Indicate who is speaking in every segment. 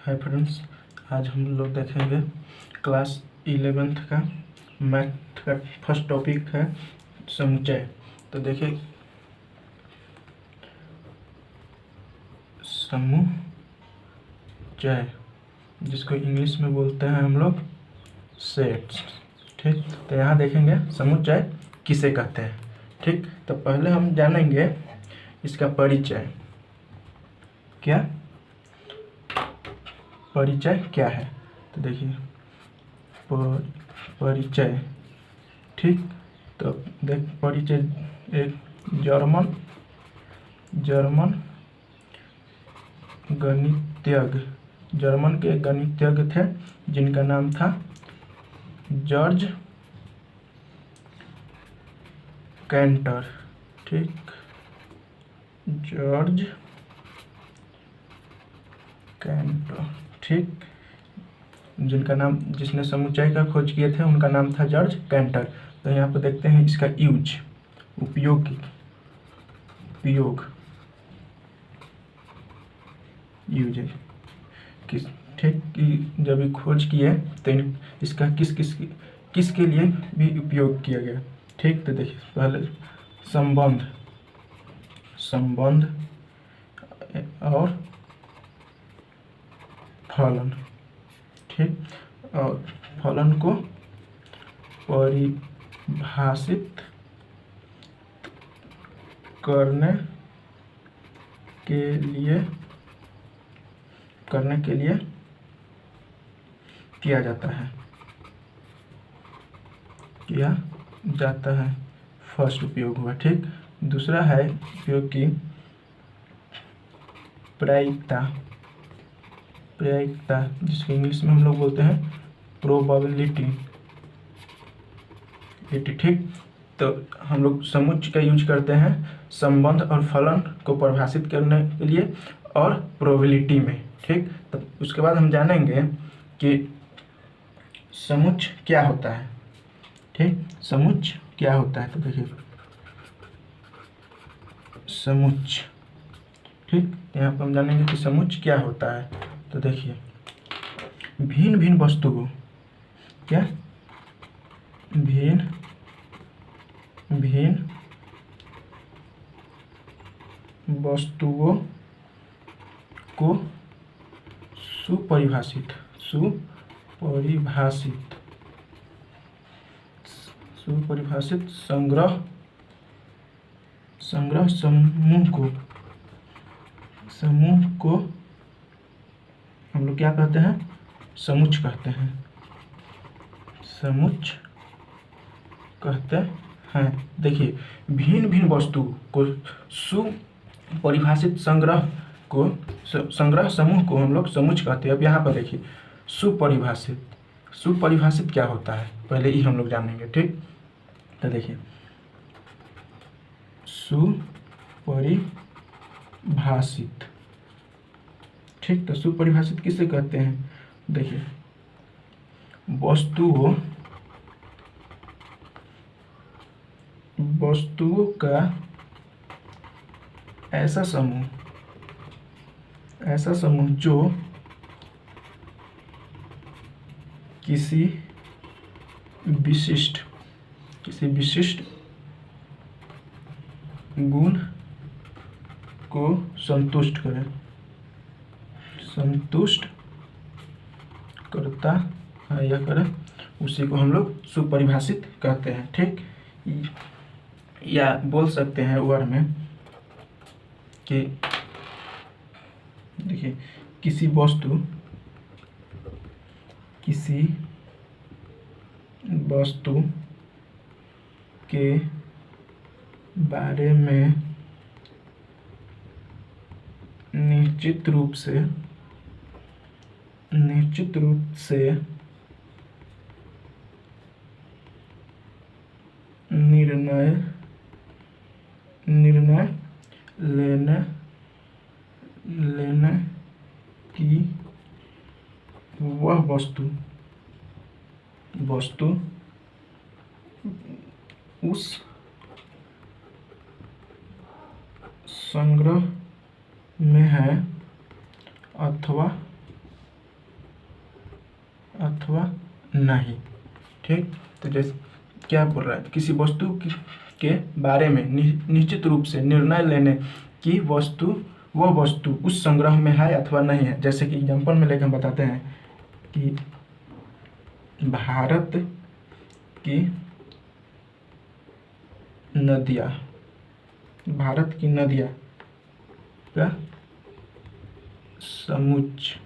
Speaker 1: Hi friends, आज हम लोग देखेंगे क्लास 11th का मैथ का फर्स्ट टॉपिक है समुच्चय। तो देखिए समुच्चय जिसको इंग्लिश में बोलते हैं हम लोग सेट्स। ठीक, तो यहाँ देखेंगे समुच्चय किसे कहते हैं। ठीक, तो पहले हम जानेंगे इसका परिचय। क्या परिचय क्या है? तो देखिए परिचय। ठीक, तो देख परिचय एक जर्मन गणितज्ञ, जर्मन के गणितज्ञ थे जिनका नाम था जॉर्ज कैंटर। ठीक, जॉर्ज कैंटर। ठीक, जिनका नाम जिसने समुच्चय का खोज किए थे उनका नाम था जॉर्ज कैंटर। तो यहाँ पर देखते हैं इसका उपयोग किस। ठीक, कि जब ये खोज किए तो इसका किसके लिए भी उपयोग किया गया। ठीक, तो देखिए पहले संबंध और फलन। ठीक, और फलन को परिभाषित करने के लिए किया जाता है। फर्स्ट उपयोग हुआ। ठीक, दूसरा है उपयोग की प्रायिकता, जिसको इंग्लिश में हम लोग बोलते हैं प्रोबेबिलिटी। ठीक, तो हम लोग समुच्चय का यूज करते हैं संबंध और फलन को परिभाषित करने के लिए और प्रोबेबिलिटी में। ठीक, तो उसके बाद हम जानेंगे कि समुच्चय क्या होता है। ठीक, समुच्चय क्या होता है? तो देखिए समुच्चय। ठीक, यहाँ पर हम जानेंगे कि समुच्चय क्या होता है। तो देखिए भिन्न वस्तुओं भिन्न वस्तुओं को सुपरिभाषित संग्रह समूह को हम लोग क्या कहते हैं? समुच्चय कहते हैं। देखिए भिन्न वस्तु को सुपरिभाषित संग्रह समूह को हम लोग समुच्चय कहते हैं। अब यहाँ पर देखिए सुपरिभाषित क्या होता है पहले ही हम लोग जानेंगे। ठीक, तो देखिए सुपरिभाषित। ठीक, तो सुपरिभाषित किसे कहते हैं? देखिए वस्तुओं का ऐसा समूह जो किसी विशिष्ट गुण को संतुष्ट करता है या करे, उसी को हम लोग सुपरिभाषित कहते हैं। ठीक, या बोल सकते हैं वर्ड में कि देखिए किसी वस्तु के बारे में निश्चित रूप से निर्णय लेने की वह वस्तु उस संग्रह में है अथवा अथवा नहीं। ठीक, तो जैसे क्या बोल रहा है, किसी वस्तु के बारे में निश्चित रूप से निर्णय लेने की वह वस्तु उस संग्रह में है अथवा नहीं है। जैसे कि एग्जाम्पल में लेकर हम बताते हैं कि भारत की नदियाँ का समुच्चय।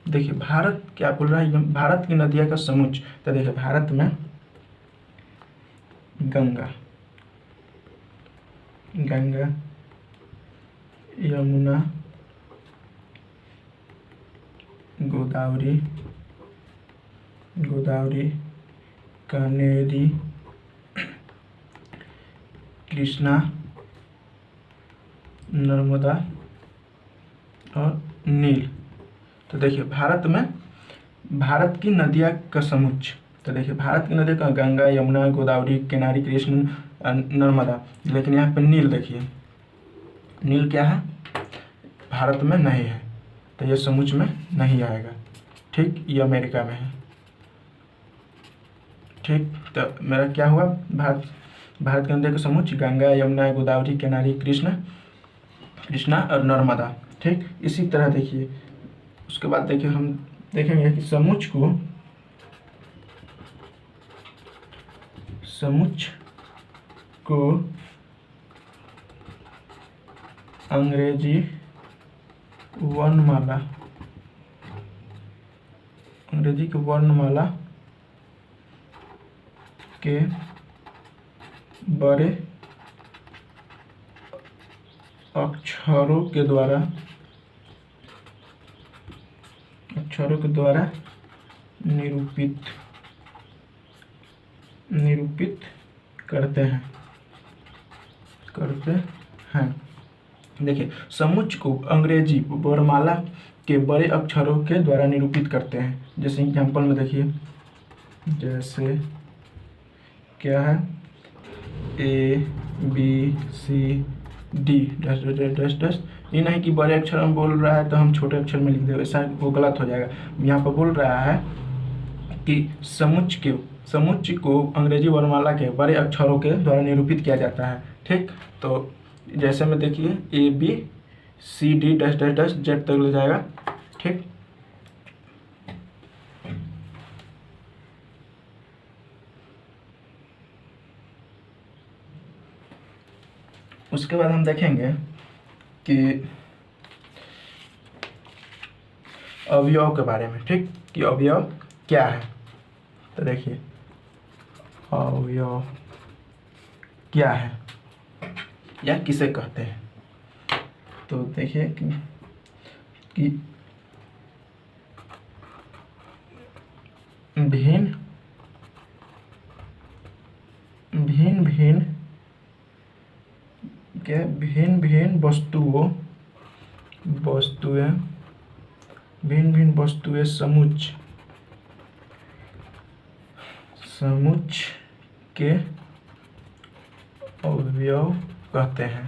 Speaker 1: देखिए भारत क्या बोल रहा है, भारत की नदियाँ का समुच्चय। तो देखिए भारत में गंगा, यमुना, गोदावरी, कावेरी, कृष्णा, नर्मदा और नील। तो देखिए भारत की नदियाँ का समुच्चय। तो देखिए भारत की नदियाँ का गंगा, यमुना, गोदावरी, केनारी, कृष्ण, नर्मदा। लेकिन यहाँ पे नील देखिए, नील क्या है, भारत में नहीं है, तो ये समुच्चय में नहीं आएगा। ठीक, ये अमेरिका में है। ठीक, तो मेरा क्या हुआ, भारत के नदियों का समुच्चय गंगा, यमुना, गोदावरी, केनारी, कृष्णा और नर्मदा। ठीक, इसी तरह देखिए उसके बाद देखिए हम देखेंगे कि समुच्चय को अंग्रेजी वर्णमाला के बड़े अक्षरों के द्वारा निरूपित करते हैं। देखिए समुच्चय को अंग्रेजी वर्णमाला के बड़े अक्षरों के द्वारा निरूपित करते हैं। जैसे एग्जाम्पल में देखिए, जैसे क्या है, ABCD डैश। ये नहीं कि बड़े अक्षर में बोल रहा है तो हम छोटे अक्षर में लिख दें, ऐसा वो गलत हो जाएगा। यहाँ पर बोल रहा है कि समुच्चय को अंग्रेजी वर्णमाला के बड़े अक्षरों के द्वारा निरूपित किया जाता है। ठीक, तो जैसे में देखिए ABCD डैश Z तक ले जाएगा। ठीक, उसके बाद हम देखेंगे कि अवयव के बारे में। ठीक, कि अवयव क्या है। तो देखिए अवयव क्या है या किसे कहते हैं। तो देखिए कि भिन्न वस्तुएं समुच्चय के अवयव कहते हैं।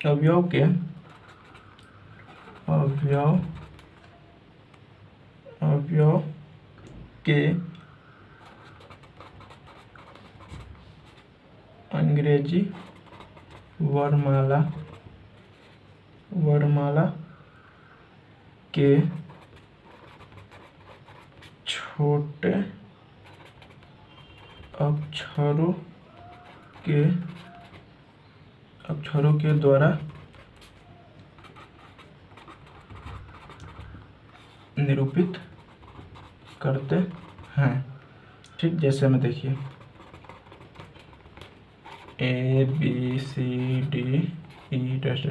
Speaker 1: अवयव के अंग्रेजी वर्णमाला के छोटे अक्षरों के द्वारा निरूपित करते हैं। ठीक, जैसे में देखिए ABCDE डैश।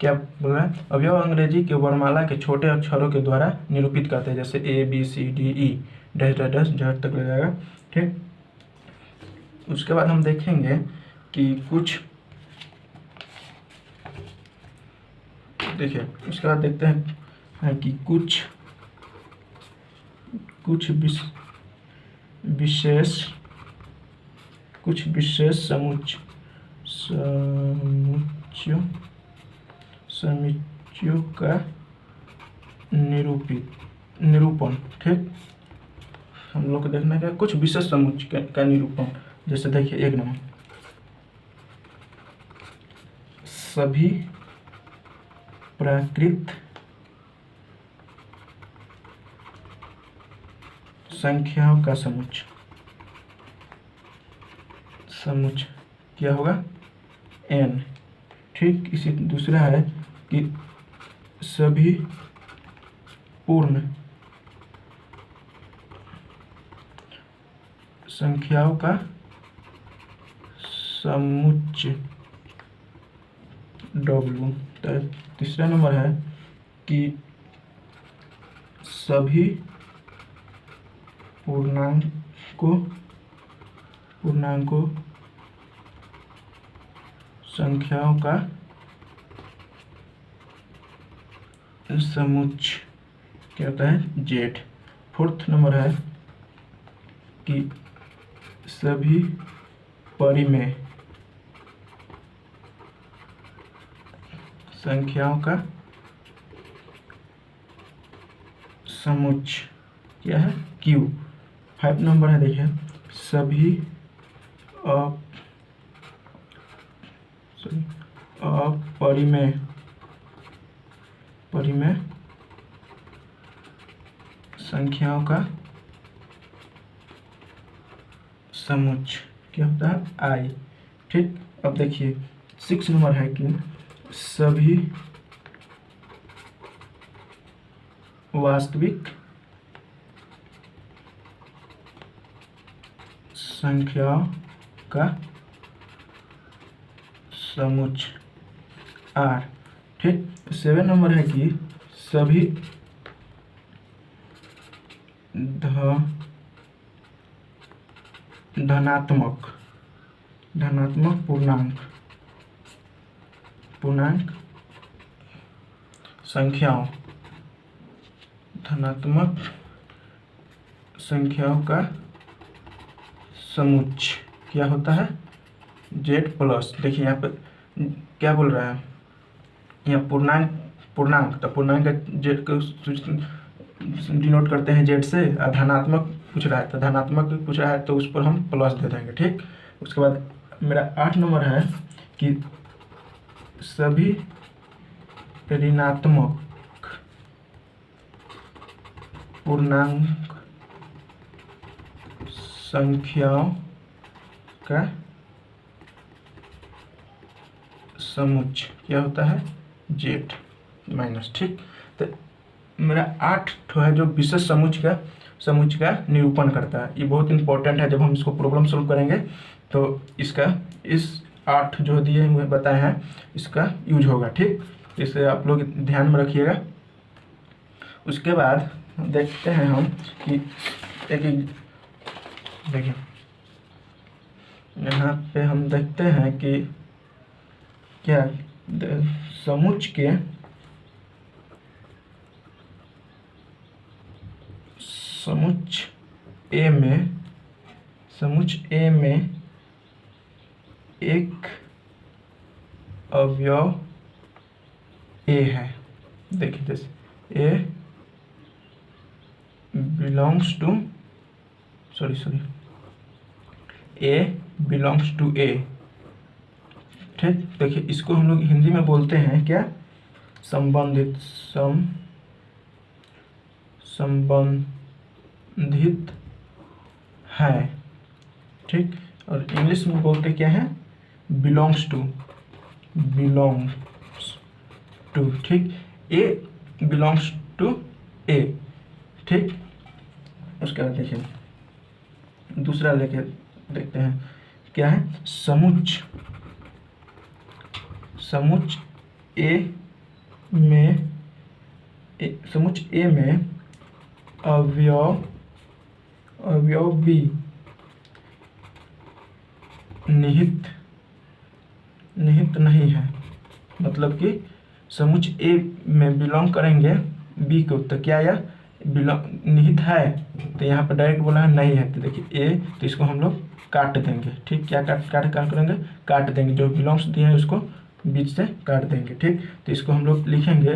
Speaker 1: क्या बोल रहा है, अवयव अंग्रेजी के वर्णमाला के छोटे अक्षरों के द्वारा निरूपित करते हैं। जैसे ABCDE डैश Z तक ले जाएगा। ठीक, उसके बाद हम देखेंगे कि उसके बाद देखते हैं कि कुछ विशेष समुच्चयों का निरूपण। ठीक, हम लोग को देखना है क्या, कुछ विशेष समुच्चय का निरूपण। जैसे देखिए 1 नंबर, सभी प्राकृत संख्याओं का समुच्चय क्या होगा, n। ठीक, इसी दूसरा है कि सभी पूर्ण संख्याओं का समुच्चय w। तो तीसरा नंबर है कि सभी पूर्णांकों संख्याओं का समुच्चय क्या होता है, z। फोर्थ नंबर है कि सभी परिमेय संख्याओं का समुच्चय क्या है, q। 5 नंबर है, देखिए सभी अपरिमेय संख्याओं का समुच्चय क्या होता है, i। ठीक, अब देखिए 6 नंबर है कि सभी वास्तविक संख्याओं का समुच्चय r। ठीक, 7 नंबर है कि सभी धनात्मक पूर्णांक संख्याओं का समुच्चय क्या होता है, z प्लस। देखिए यहाँ पर क्या बोल रहा है, यहाँ पूर्णांक तो पूर्णांक का z को डिनोट करते हैं z से। धनात्मक पूछ रहा है तो धनात्मक पूछ रहा है तो उस पर हम प्लस दे देंगे। ठीक, उसके बाद मेरा 8 नंबर है कि सभी ऋणात्मक पूर्णांक संख्याओं का समुच्चय क्या होता है, z माइनस। ठीक, तो मेरा 8 है जो विशेष समुच्चय का निरूपण करता है। ये बहुत इंपॉर्टेंट है, जब हम इसको प्रॉब्लम सोल्व करेंगे तो इसका इस 8 जो दिए हुए बताए हैं इसका यूज होगा। ठीक, इसे आप लोग ध्यान में रखिएगा। उसके बाद देखते हैं हम कि एक देखिए यहाँ पे हम देखते हैं कि क्या समुच्चय के समुच्चय ए में एक अवयव a है। देखिए जैसे a बिलोंग्स टू a। ठीक, देखिए इसको हम लोग हिंदी में बोलते हैं क्या, संबंधित है। ठीक, और इंग्लिश में बोलते क्या है, बिलोंग्स टू। ठीक, ए बिलोंग्स टू ए। ठीक, उसके बाद देखिए दूसरा लेके देखते हैं क्या है, समुच्चय ए में अवयव बी निहित नहीं है। मतलब कि समुच्चय ए में बिलोंग करेंगे बी को तो क्या यह निहित है, तो यहाँ पर डायरेक्ट बोला है नहीं है। तो देखिए ए, तो इसको हम लोग काट देंगे। ठीक, क्या काट करेंगे, काट देंगे। जो बिलोंग्स दिए हैं उसको बीच से काट देंगे। ठीक, तो इसको हम लोग लिखेंगे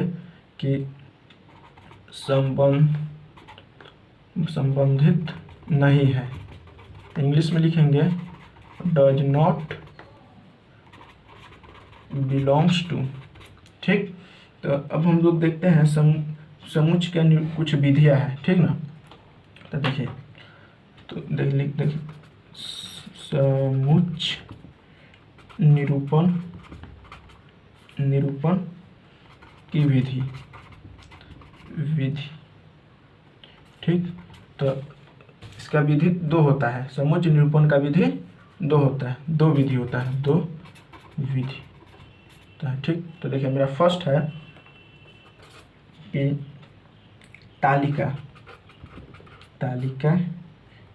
Speaker 1: कि संबंधित नहीं है। इंग्लिश में लिखेंगे डज नॉट बिलोंग्स टू। ठीक, तो अब हम लोग देखते हैं समुच्चय के कुछ विधियां हैं, ठीक ना। तो देखिए, तो देखिए समुच्चय निरूपण की विधि। ठीक, तो इसका विधि दो होता है, समुच्चय निरूपण का विधि दो होता है, दो विधि होता है, दो विधि होता है। ठीक, तो देखिए मेरा फर्स्ट है कि तालिका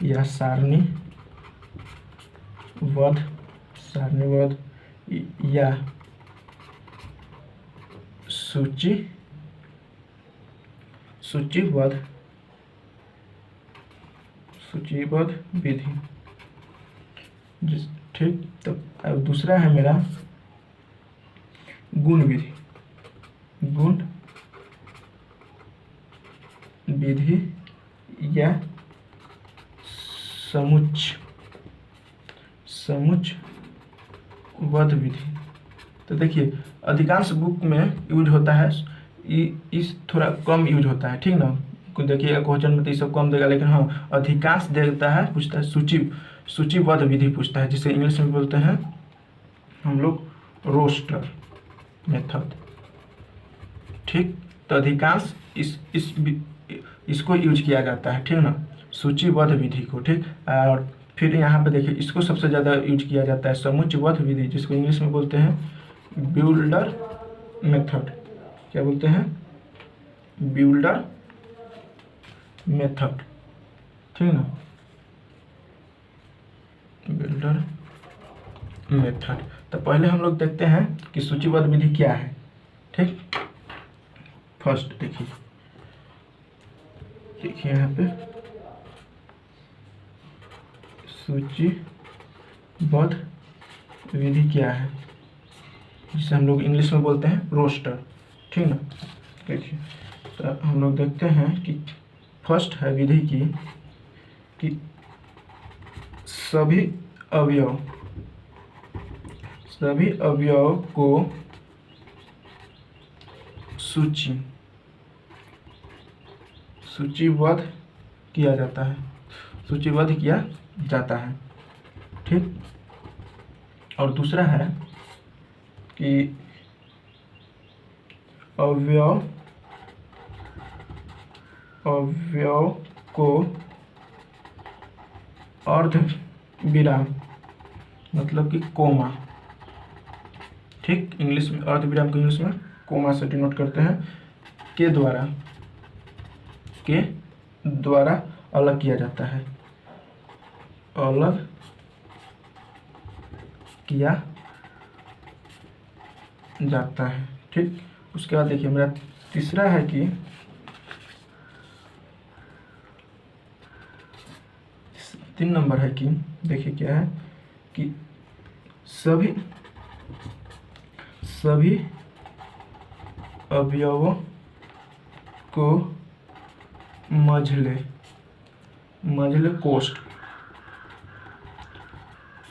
Speaker 1: या सारणीबद्ध या सूचीबद्ध विधि। ठीक, तो अब दूसरा है मेरा गुण विधि या समुच्चयबद्ध विधि। तो देखिए अधिकांश बुक में यूज होता है, इस थोड़ा कम यूज होता है, ठीक ना। देखिएगा क्वेश्चन में तो ये सब कम देगा, लेकिन हाँ अधिकांश देता है, पूछता है सूचीबद्ध विधि पूछता है, जिसे इंग्लिश में बोलते हैं हम लोग रोस्टर मेथड। ठीक, तो अधिकांश इसको यूज किया जाता है, ठीक ना, सूचीबद्ध विधि को। ठीक, और फिर यहाँ पे देखिए इसको सबसे ज़्यादा यूज किया जाता है समुच्चयबद्ध विधि, जिसको इंग्लिश में बोलते हैं ब्यूल्डर मेथड। क्या बोलते हैं? ब्यूल्डर मेथड, ठीक ना, बिल्डर मेथड। तो पहले हम लोग देखते हैं कि सूचीबद्ध विधि क्या है। ठीक, फर्स्ट देखिए यहाँ पे सूचीबद्ध विधि क्या है, जिसे हम लोग इंग्लिश में बोलते हैं रोस्टर, ठीक ना। देखिए, तो हम लोग देखते हैं कि फर्स्ट है विधि की कि सभी अवयव को सूचीबद्ध किया जाता है, ठीक। और दूसरा है कि अवयव को अर्धविराम मतलब कि कोमा, ठीक, इंग्लिश में अर्धविराम को इंग्लिश में कोमा से डिनोट करते हैं, के द्वारा अलग किया जाता है, ठीक। उसके बाद देखिए मेरा तीसरा है कि तीन नंबर है कि देखिए क्या है कि सभी अवयवों को मझले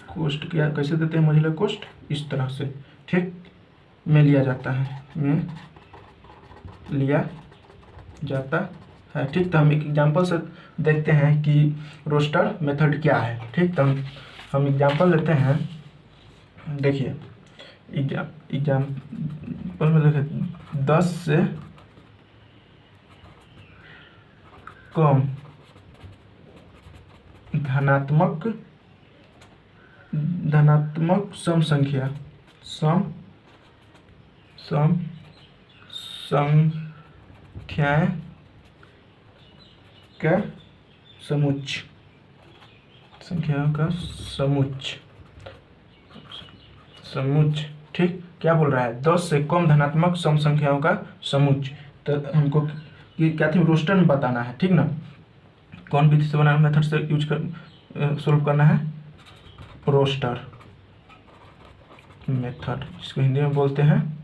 Speaker 1: कोष्ठ क्या कैसे देते हैं, मझले कोष्ठ इस तरह से, ठीक, में लिया जाता है, ठीक। तो हम एक एग्जांपल से देखते हैं कि रोस्टर मेथड क्या है, ठीक। तो हम एग्जांपल लेते हैं। देखिए एग्जांपल में देखिए 10 से कम धनात्मक सम संख्याएं का समुच्चय, ठीक। क्या बोल रहा है? 10 से कम धनात्मक सम संख्याओं का समुच्चय। तो हमको ये क्या थी, रोस्टर में बताना है, ठीक ना। कौन विधि से बनाना, मेथड से यूज कर सोल्व करना है, रोस्टर मेथड, इसको हिंदी में बोलते हैं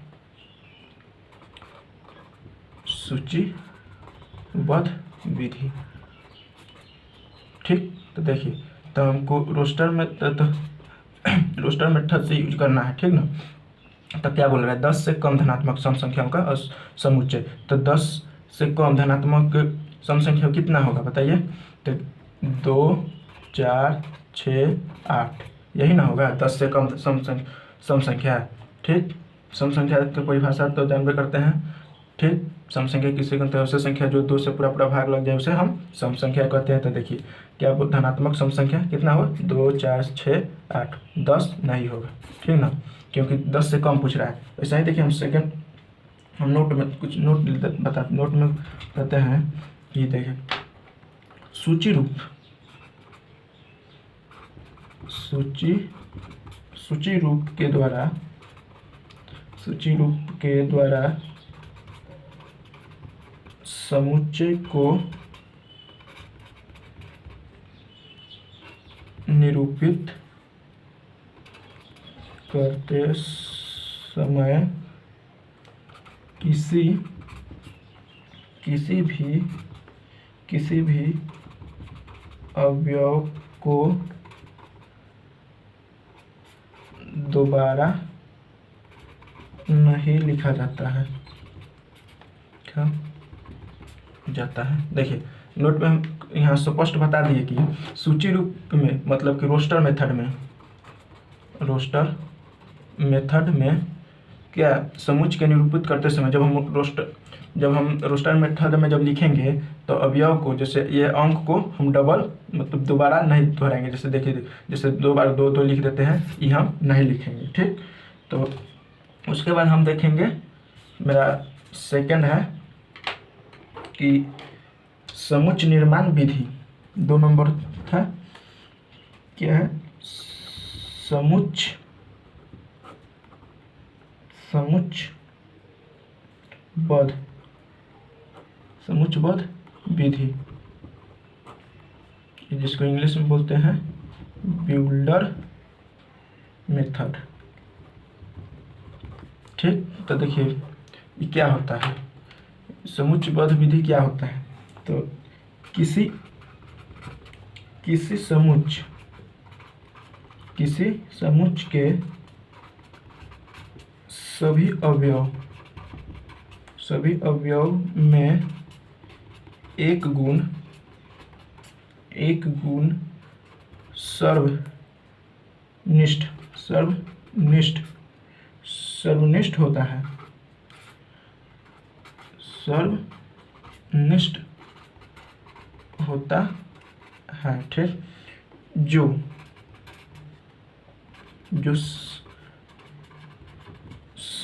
Speaker 1: सूचीबद्ध बध विधि। ठीक, तो देखिए, तो हमको रोस्टर में तो रोस्टर मेथड से यूज करना है, ठीक ना। तो क्या बोल रहा है, 10 से कम धनात्मक सम संख्याओं का समुच्चय। तो 10 से कम धनात्मक सम संख्या कितना होगा बताइए। तो 2, 4, 6, 8 यही ना होगा 10 से कम सम संख्या। ठीक, सम संख्या की परिभाषा तो जानबे करते हैं। ठीक, सम संख्या किसी को ऐसी संख्या जो 2 से पूरा पूरा भाग लग जाए उसे हम सम संख्या कहते हैं। तो देखिए क्या धनात्मक सम संख्या कितना होगा, 2, 4, 6, 8, 10 नहीं होगा, ठीक ना, क्योंकि 10 से कम पूछ रहा है। ऐसा ही देखिए हम नोट में कुछ नोट में कहते हैं कि देखिए सूची रूप के द्वारा समुच्चय को निरूपित करते समय किसी भी अवयव को दोबारा नहीं लिखा जाता है। क्या जाता है, देखिए नोट में हम यहाँ स्पष्ट बता दिए कि सूची रूप में मतलब कि रोस्टर मेथड में क्या समुच्चय के निरूपित करते समय जब हम रोस्टर मेथड में जब लिखेंगे तो अवयव को, जैसे ये अंक को हम डबल मतलब दोबारा नहीं दोहराएंगे। जैसे देखिए, जैसे 2 बार 2 लिख देते हैं, ये हम नहीं लिखेंगे। ठीक, तो उसके बाद हम देखेंगे, मेरा सेकंड है कि समुच्चय निर्माण विधि। 2 नंबर था, क्या है, समुच्चयबद्ध विधि, जिसको इंग्लिश में बोलते हैं ब्यूल्डर मेथड। ठीक, तो देखिए ये क्या होता है, समुच्चयबद्ध विधि क्या होता है। तो किसी समुच्चय के सभी अवयव में एक गुण सर्वनिष्ठ होता है। ठीक, जो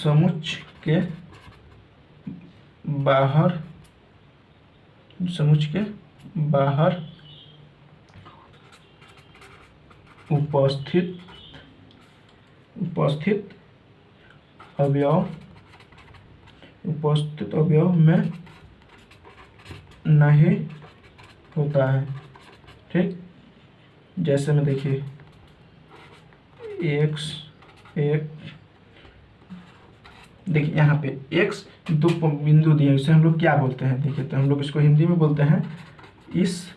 Speaker 1: समुच्चय के बाहर उपस्थित अवयव में नहीं होता है। ठीक, जैसे में देखिए देखिए यहाँ पे x 2 बिंदु दिए, इसे हम लोग क्या बोलते हैं, देखिए तो हम लोग इसको हिंदी में बोलते हैं इस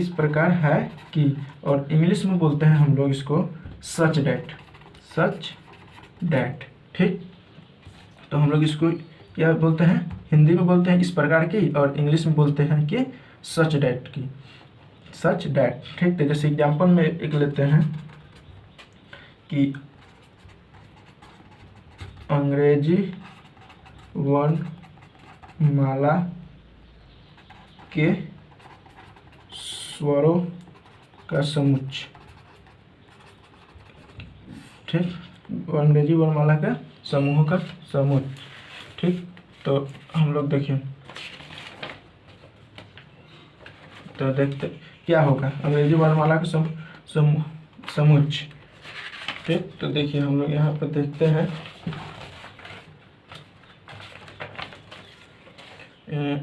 Speaker 1: प्रकार है कि, और इंग्लिश में बोलते हैं हम लोग इसको सच डैट। ठीक, तो हम लोग इसको क्या बोलते हैं, हिंदी में बोलते हैं इस प्रकार की, और इंग्लिश में बोलते हैं कि सच डैट। ठीक, तो जैसे एग्जाम्पल में एक लेते हैं कि अंग्रेजी वर्णमाला के स्वरों का समुच्चय। ठीक, अंग्रेजी वर्णमाला का समूह का समुच्चय। ठीक, तो हम लोग देखिए, तो देखते क्या होगा अंग्रेजी वर्णमाला का समुच्चय। ठीक, तो देखिए हम लोग यहाँ पर देखते हैं,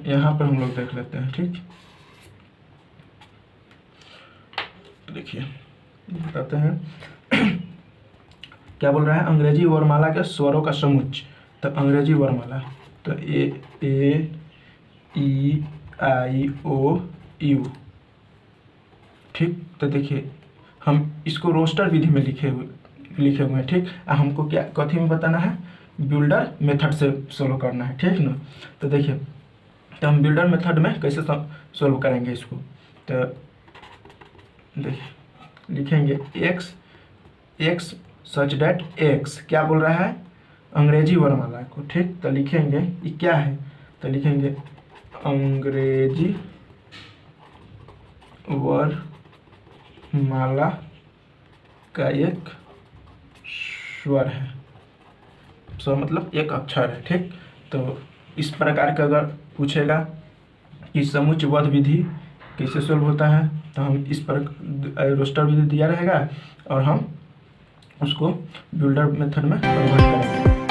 Speaker 1: यहाँ पर हम लोग देख लेते हैं। ठीक, देखिए बताते हैं क्या बोल रहा है, अंग्रेजी वर्णमाला के स्वरों का समुच्चय। तो अंग्रेजी वर्णमाला, तो ए ई आई ओ यू। ठीक, तो देखिए हम इसको रोस्टर विधि में लिखे हुए हैं। ठीक, हमको क्या कथी में बताना है, बिल्डर मेथड से सोल्व करना है। ठीक ना, तो देखिए तो हम बिल्डर मेथड में कैसे सोल्व करेंगे इसको। तो देखिए लिखेंगे एक्स सच डेट एक्स क्या बोल रहा है, अंग्रेजी वर्णमाला को। ठीक, तो लिखेंगे ये क्या है, तो लिखेंगे अंग्रेजी वर्णमाला का एक स्वर है, स्वर मतलब एक अक्षर है। ठीक, तो इस प्रकार का अगर पूछेगा कि समुच्चयबद्ध विधि कैसे सोल्व होता है, तो हम इस पर रोस्टर विधि दिया रहेगा और हम उसको बिल्डर मेथड में कन्वर्ट करेंगे।